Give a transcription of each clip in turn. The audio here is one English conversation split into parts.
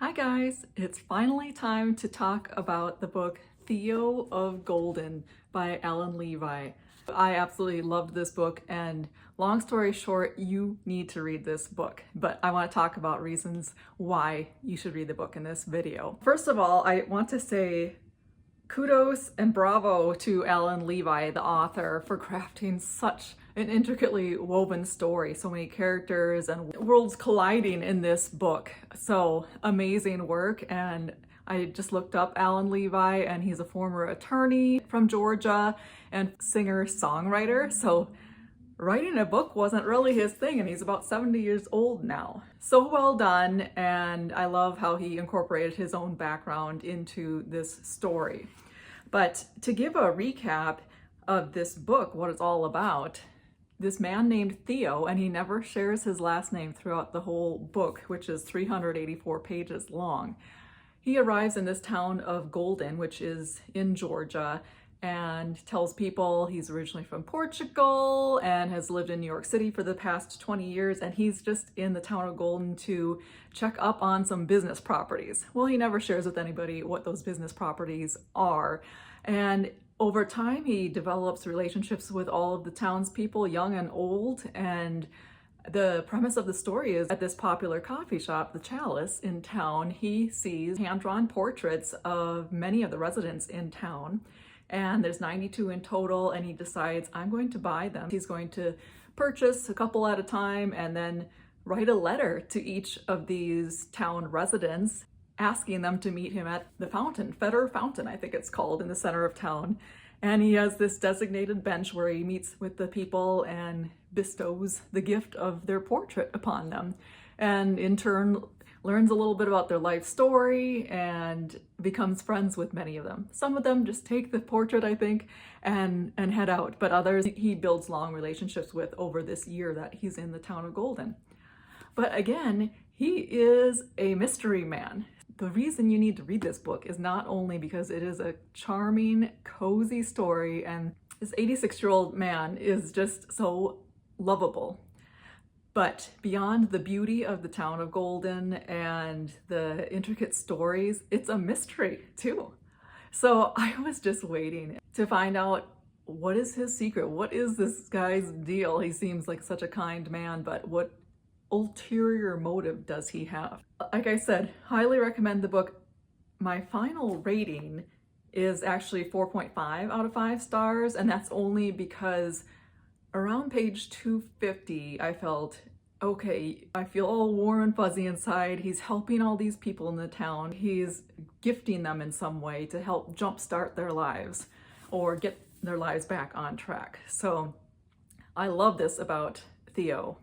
Hi guys, it's finally time to talk about the book Theo of Golden by Allen Levi. I absolutely loved this book, and long story short, you need to read this book, but I want to talk about reasons why you should read the book in this video. First of all, I want to say kudos and bravo to Allen Levi, the author, for crafting such an intricately woven story. So many characters and worlds colliding in this book. So amazing work. And I just looked up Allen Levi, and he's a former attorney from Georgia and singer-songwriter. So writing a book wasn't really his thing, and he's about 70 years old now. So well done, and I love how he incorporated his own background into this story. But to give a recap of this book, what it's all about, this man named Theo, and he never shares his last name throughout the whole book, which is 384 pages long. He arrives in this town of Golden, which is in Georgia, and tells people he's originally from Portugal and has lived in New York City for the past 20 years, and he's just in the town of Golden to check up on some business properties. Well, he never shares with anybody what those business properties are. And over time, he develops relationships with all of the townspeople, young and old, and the premise of the story is at this popular coffee shop, the Chalice in town, he sees hand-drawn portraits of many of the residents in town. And there's 92 in total, and he decides, I'm going to buy them. He's going to purchase a couple at a time and then write a letter to each of these town residents, asking them to meet him at the fountain, Fetter Fountain, I think it's called, in the center of town. And he has this designated bench where he meets with the people and bestows the gift of their portrait upon them. And in turn, learns a little bit about their life story and becomes friends with many of them. Some of them just take the portrait, I think, and head out, but others he builds long relationships with over this year that he's in the town of Golden. But again, he is a mystery man. The reason you need to read this book is not only because it is a charming, cozy story, and this 86-year-old man is just so lovable. But beyond the beauty of the town of Golden and the intricate stories, it's a mystery too. So I was just waiting to find out, what is his secret? What is this guy's deal? He seems like such a kind man, but what ulterior motive does he have? Like I said, highly recommend the book. My final rating is actually 4.5 out of 5 stars, and that's only because around page 250, I felt, okay, I feel all warm and fuzzy inside. He's helping all these people in the town. He's gifting them in some way to help jumpstart their lives or get their lives back on track. So I love this about Theo.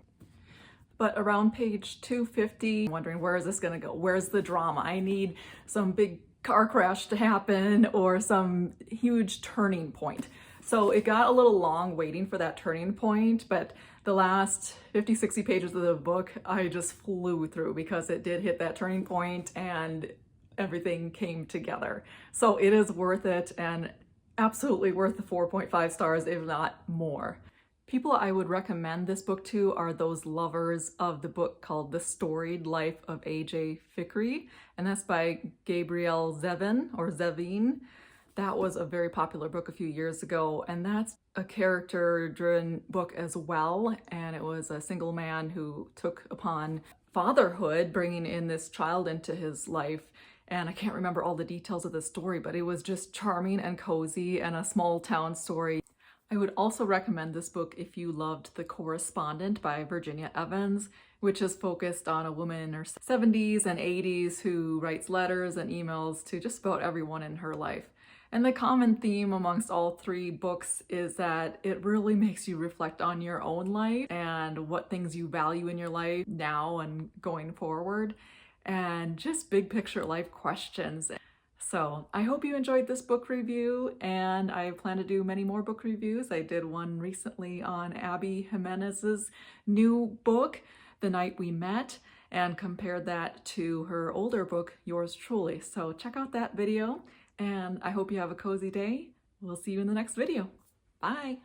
But around page 250, I'm wondering, where is this gonna go? Where's the drama? I need some big car crash to happen or some huge turning point. So it got a little long waiting for that turning point, but the last 50, 60 pages of the book, I just flew through because it did hit that turning point and everything came together. So it is worth it, and absolutely worth the 4.5 stars, if not more. People I would recommend this book to are those lovers of the book called The Storied Life of A.J. Fikry, and that's by Gabrielle Zevin, or Zevin. That was a very popular book a few years ago, and that's a character-driven book as well, and it was a single man who took upon fatherhood, bringing in this child into his life. And I can't remember all the details of the story, but it was just charming and cozy and a small town story. I would also recommend this book if you loved The Correspondent by Virginia Evans, which is focused on a woman in her 70s and 80s who writes letters and emails to just about everyone in her life. And the common theme amongst all 3 books is that it really makes you reflect on your own life and what things you value in your life now and going forward, and just big picture life questions. So I hope you enjoyed this book review, and I plan to do many more book reviews. I did one recently on Abby Jimenez's new book, The Night We Met, and compared that to her older book, Yours Truly. So check out that video, and I hope you have a cozy day. We'll see you in the next video. Bye!